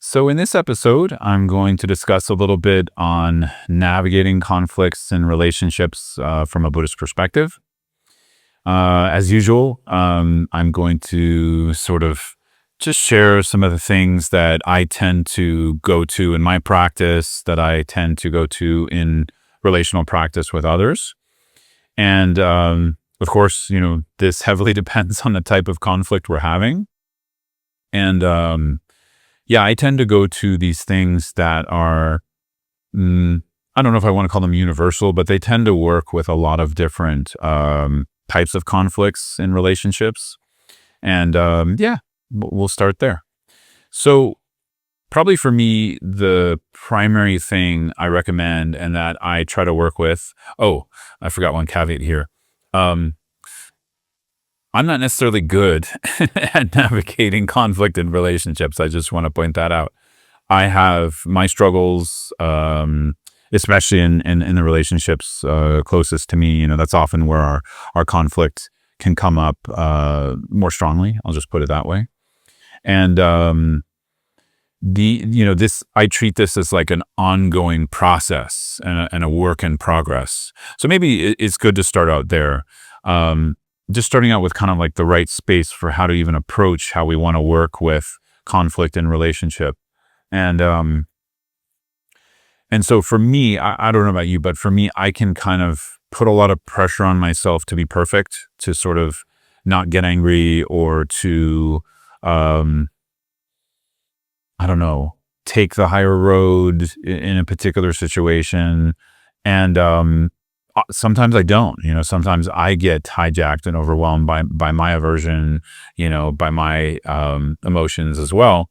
So, in this episode, I'm going to discuss a little bit on navigating conflicts and relationships from a Buddhist perspective. As usual, I'm going to sort of just share some of the things that I tend to go to in my practice, that I tend to go to in relational practice with others. And of course, this heavily depends on the type of conflict we're having. And yeah, I tend to go to these things that are, I don't know if I want to call them universal, but they tend to work with a lot of different types of conflicts in relationships. And yeah, we'll start there. So, probably for me, the primary thing I recommend and that I try to work with. Oh, I forgot one caveat here. Um, I'm not necessarily good at navigating conflict in relationships. I just want to point that out. I have my struggles, especially in the relationships closest to me. That's often where our conflict can come up more strongly. I'll just put it that way. And this I treat this as like an ongoing process and a work in progress. So maybe it's good to start out there. Just starting out with kind of like the right space for how to even approach how we want to work with conflict in relationship. And so for me, I don't know about you, but for me, I can kind of put a lot of pressure on myself to be perfect, to sort of not get angry or to, I don't know, take the higher road in a particular situation. And sometimes I don't. Sometimes I get hijacked and overwhelmed by my aversion, by my emotions as well.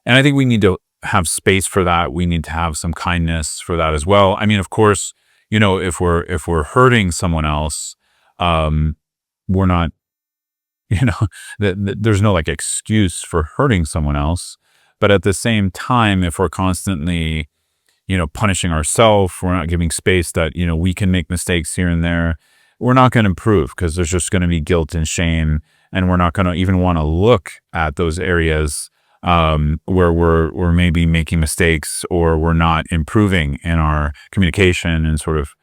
And I think we need to have space for that. We need to have some kindness for that as well. I mean, of course, if we're hurting someone else, we're not, you know, there's no like excuse for hurting someone else. But at the same time, if we're constantly, punishing ourselves, we're not giving space that, we can make mistakes here and there, we're not going to improve because there's just going to be guilt and shame. And we're not going to even want to look at those areas where we're maybe making mistakes or we're not improving in our communication and sort of,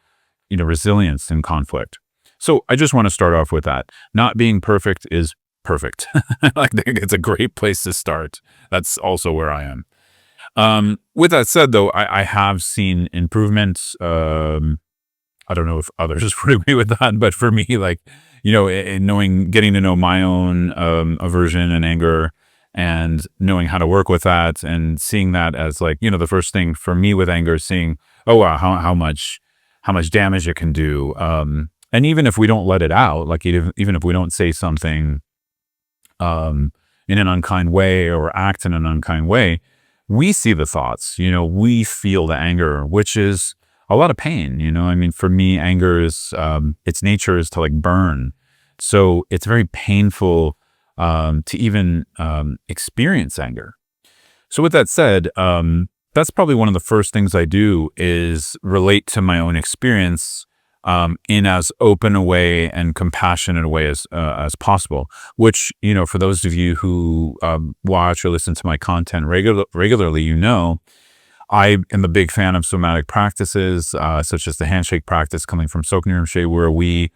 resilience in conflict. So I just want to start off with that. Not being perfect is perfect. I think it's a great place to start. That's also where I am. With that said, though, I have seen improvements. I don't know if others would agree with that, but for me, like, getting to know my own aversion and anger and knowing how to work with that and seeing that as like, the first thing for me with anger is seeing, oh, wow, how much damage it can do. And even if we don't let it out, like even if we don't say something in an unkind way or act in an unkind way, we see the thoughts, we feel the anger, which is a lot of pain. I mean, for me, anger is, its nature is to like burn. So it's very painful to even experience anger. So with that said, that's probably one of the first things I do is relate to my own experience in as open a way and compassionate a way as possible. Which, for those of you who watch or listen to my content regularly, I am a big fan of somatic practices, such as the handshake practice coming from Sok Rinpoche, where we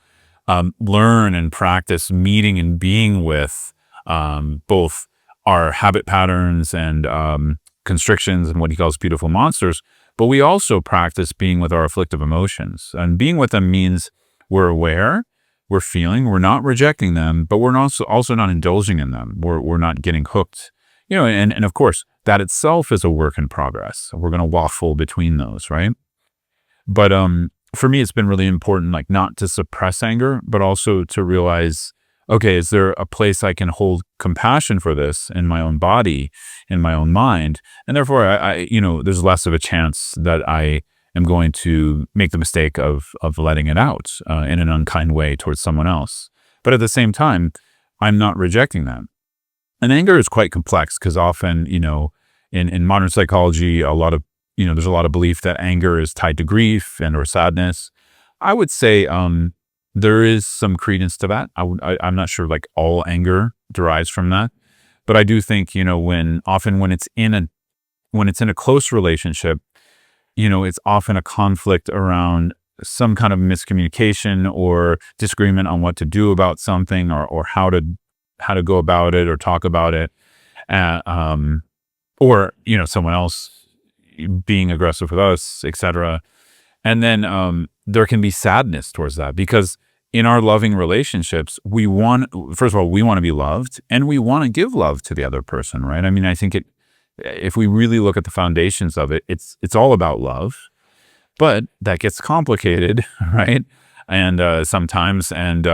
learn and practice meeting and being with both our habit patterns and constrictions and what he calls beautiful monsters. But we also practice being with our afflictive emotions. And being with them means we're aware, we're feeling, we're not rejecting them, but we're also not indulging in them. We're not getting hooked. And of course, that itself is a work in progress. We're going to waffle between those, right? But for me, it's been really important, like not to suppress anger, but also to realize, okay, is there a place I can hold compassion for this in my own body, in my own mind? And therefore, I there's less of a chance that I am going to make the mistake of letting it out in an unkind way towards someone else. But at the same time, I'm not rejecting them. And anger is quite complex because often, in modern psychology, there's a lot of belief that anger is tied to grief and or sadness. I would say there is some credence to that. I'm not sure like all anger derives from that, but I do think, when it's in when it's in a close relationship, it's often a conflict around some kind of miscommunication or disagreement on what to do about something, or how to go about it or talk about it. Uh, um, or, someone else being aggressive with us, etc. And then there can be sadness towards that, because in our loving relationships, first of all, we want to be loved, and we want to give love to the other person, right? I mean, I think if we really look at the foundations of it, it's all about love, but that gets complicated, right? And sometimes, and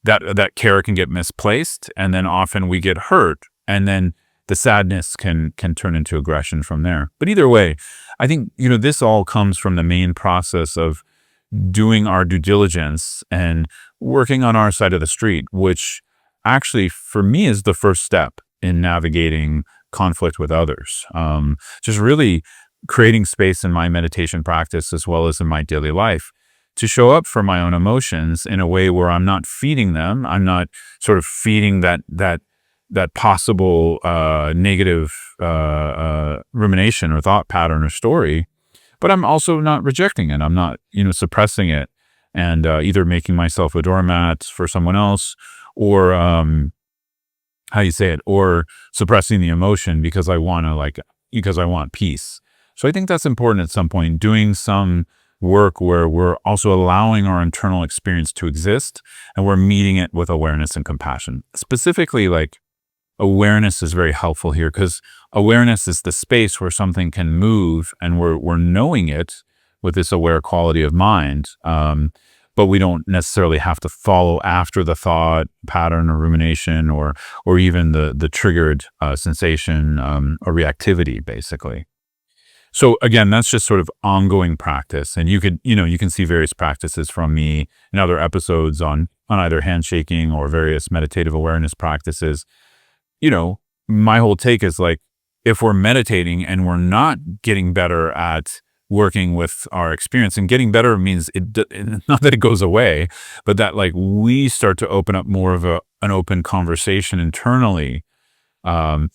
that care can get misplaced, and then often we get hurt, and then the sadness can turn into aggression from there. But either way, I think this all comes from the main process of doing our due diligence and working on our side of the street, which actually for me is the first step in navigating conflict with others. Just really creating space in my meditation practice as well as in my daily life to show up for my own emotions in a way where I'm not feeding them. I'm not sort of feeding that possible negative rumination or thought pattern or story, but I'm also not rejecting it. I'm not, suppressing it and either making myself a doormat for someone else, or or suppressing the emotion because I want peace. So I think that's important at some point, doing some work where we're also allowing our internal experience to exist, and we're meeting it with awareness and compassion. Specifically, like, awareness is very helpful here, because awareness is the space where something can move, and we're knowing it with this aware quality of mind. But we don't necessarily have to follow after the thought pattern or rumination, or even the triggered sensation or reactivity, basically. So again, that's just sort of ongoing practice. And you can see various practices from me in other episodes on either handshaking or various meditative awareness practices. My whole take is, like, if we're meditating and we're not getting better at working with our experience, and getting better means not that it goes away, but that, like, we start to open up more of an open conversation internally,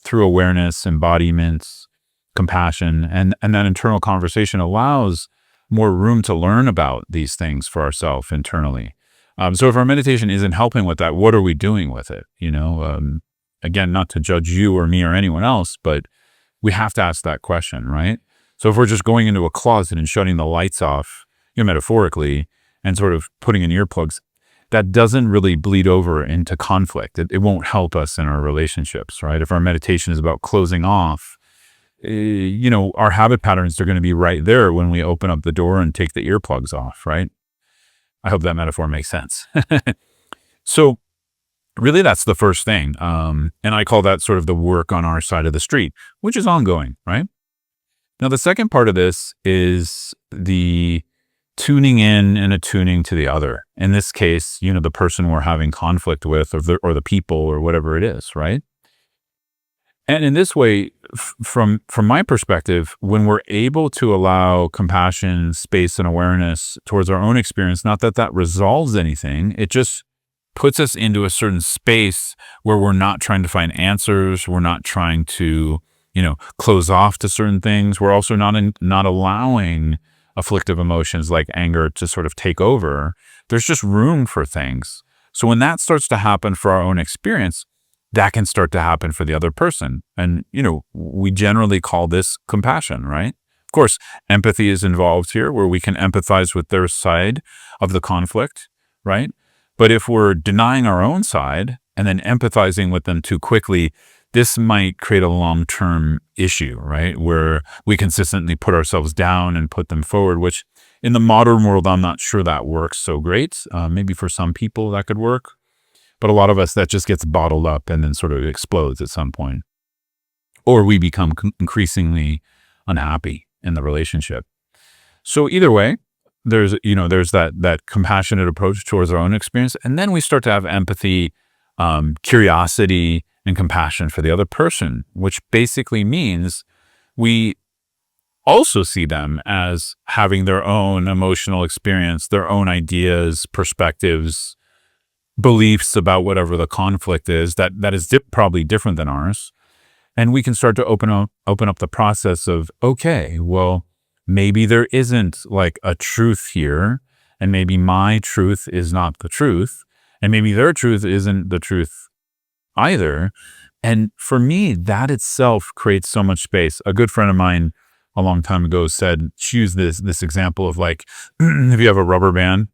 through awareness, embodiments, compassion, and that internal conversation allows more room to learn about these things for ourselves internally. So if our meditation isn't helping with that, what are we doing with it? Again, not to judge you or me or anyone else, but we have to ask that question, right? So if we're just going into a closet and shutting the lights off, metaphorically, and sort of putting in earplugs, that doesn't really bleed over into conflict. It won't help us in our relationships, right? If our meditation is about closing off, our habit patterns are going to be right there when we open up the door and take the earplugs off, right? I hope that metaphor makes sense. So really, that's the first thing. And I call that sort of the work on our side of the street, which is ongoing, right? Now, the second part of this is the tuning in and attuning to the other. In this case, the person we're having conflict with, or the people, or whatever it is, right? And in this way, from my perspective, when we're able to allow compassion, space, and awareness towards our own experience, not that resolves anything, it just puts us into a certain space where we're not trying to find answers. We're not trying to, close off to certain things. We're also not allowing afflictive emotions like anger to sort of take over. There's just room for things. So when that starts to happen for our own experience, that can start to happen for the other person. And, we generally call this compassion, right? Of course, empathy is involved here, where we can empathize with their side of the conflict, right? But if we're denying our own side and then empathizing with them too quickly, this might create a long-term issue, right? Where we consistently put ourselves down and put them forward, which in the modern world, I'm not sure that works so great. Maybe for some people that could work, but a lot of us, that just gets bottled up and then sort of explodes at some point. Or we become increasingly unhappy in the relationship. So either way, there's that compassionate approach towards our own experience, and then we start to have empathy, curiosity, and compassion for the other person, which basically means we also see them as having their own emotional experience, their own ideas, perspectives, beliefs about whatever the conflict is that is probably different than ours. And we can start to open up the process of, okay, well, maybe there isn't like a truth here, and maybe my truth is not the truth, and maybe their truth isn't the truth either. And for me, that itself creates so much space. A good friend of mine a long time ago said, she used this example of like, if you have a rubber band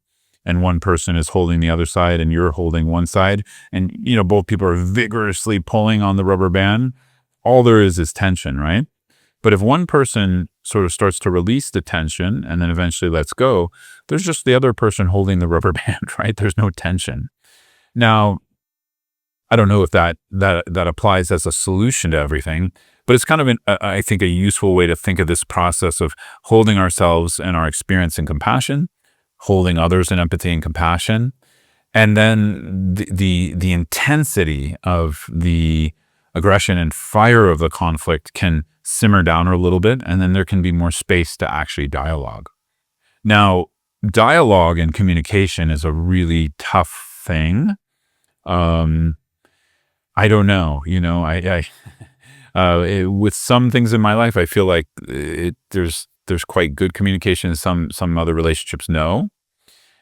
and one person is holding the other side and you're holding one side, and both people are vigorously pulling on the rubber band, all there is tension, right? But if one person sort of starts to release the tension and then eventually lets go, there's just the other person holding the rubber band, right? There's no tension. Now, I don't know if that applies as a solution to everything, but it's kind of I think, a useful way to think of this process of holding ourselves and our experience in compassion, holding others in empathy and compassion, and then the intensity of the aggression and fire of the conflict can simmer down a little bit, and then there can be more space to actually dialogue. Now, dialogue and communication is a really tough thing. I don't know, with some things in my life, I feel like there's quite good communication. Some other relationships, no.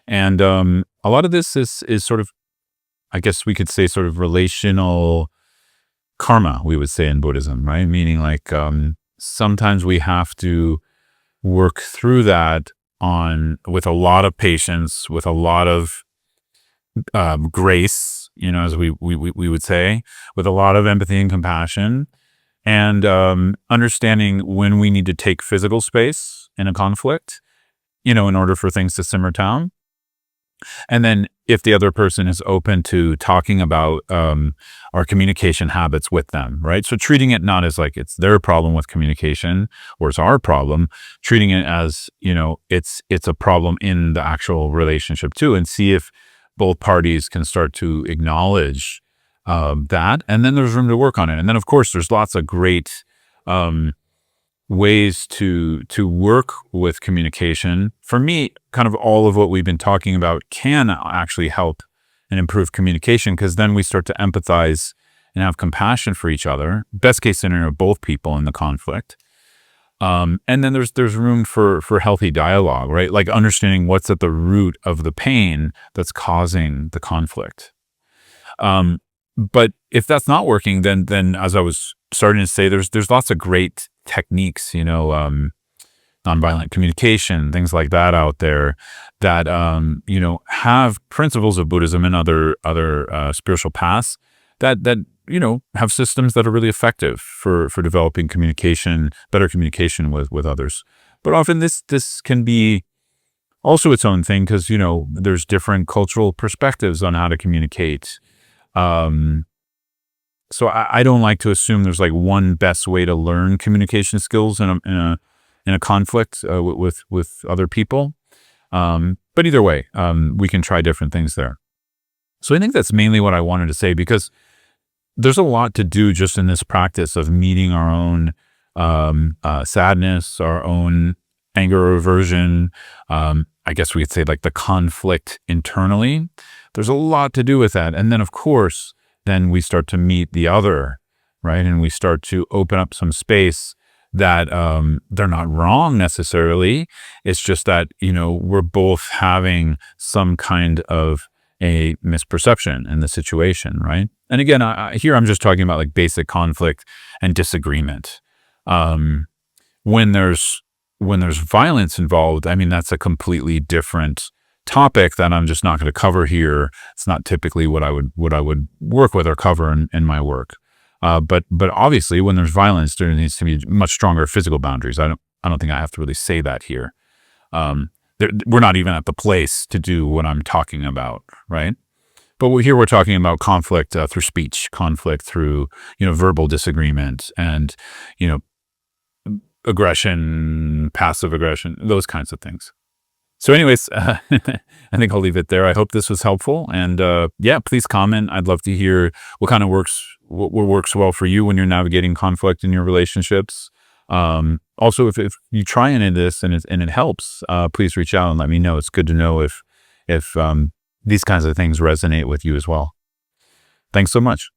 And a lot of this is sort of, I guess we could say, sort of relational karma, we would say in Buddhism, right? Meaning like sometimes we have to work through that with a lot of patience, with a lot of grace, as we would say, with a lot of empathy and compassion, and understanding when we need to take physical space in a conflict, in order for things to simmer down. And then if the other person is open to talking about our communication habits with them, right? So treating it not as like it's their problem with communication or it's our problem, treating it as, it's a problem in the actual relationship too, and see if both parties can start to acknowledge that, and then there's room to work on it. And then, of course, there's lots of great ways to work with communication. For me, kind of all of what we've been talking about can actually help and improve communication, because then we start to empathize and have compassion for each other. Best case scenario, both people in the conflict. And then there's room for healthy dialogue, right? Like understanding what's at the root of the pain that's causing the conflict. But if that's not working, then as I was starting to say, there's lots of great techniques, nonviolent communication, things like that out there that have principles of Buddhism and other spiritual paths that have systems that are really effective for developing better communication with others. But often this can be also its own thing, because there's different cultural perspectives on how to communicate. So I don't like to assume there's like one best way to learn communication skills in a conflict with other people. But either way, we can try different things there. So I think that's mainly what I wanted to say, because there's a lot to do just in this practice of meeting our own sadness, our own anger or aversion. I guess we could say like the conflict internally. There's a lot to do with that. And then, of course, then we start to meet the other, right? And we start to open up some space that they're not wrong necessarily. It's just that, we're both having some kind of a misperception in the situation, right? And again, here I'm just talking about like basic conflict and disagreement. When there's violence involved, I mean, that's a completely different topic that I'm just not going to cover here. It's not typically what I would work with or cover in my work. But obviously, when there's violence, there needs to be much stronger physical boundaries. I don't think I have to really say that here. We're not even at the place to do what I'm talking about, right? But here we're talking about conflict through speech, conflict through verbal disagreement, and aggression, passive aggression, those kinds of things. So anyways, I think I'll leave it there. I hope this was helpful. And please comment. I'd love to hear what kind of what works well for you when you're navigating conflict in your relationships. Also, if you try any of this and it helps, please reach out and let me know. It's good to know if these kinds of things resonate with you as well. Thanks so much.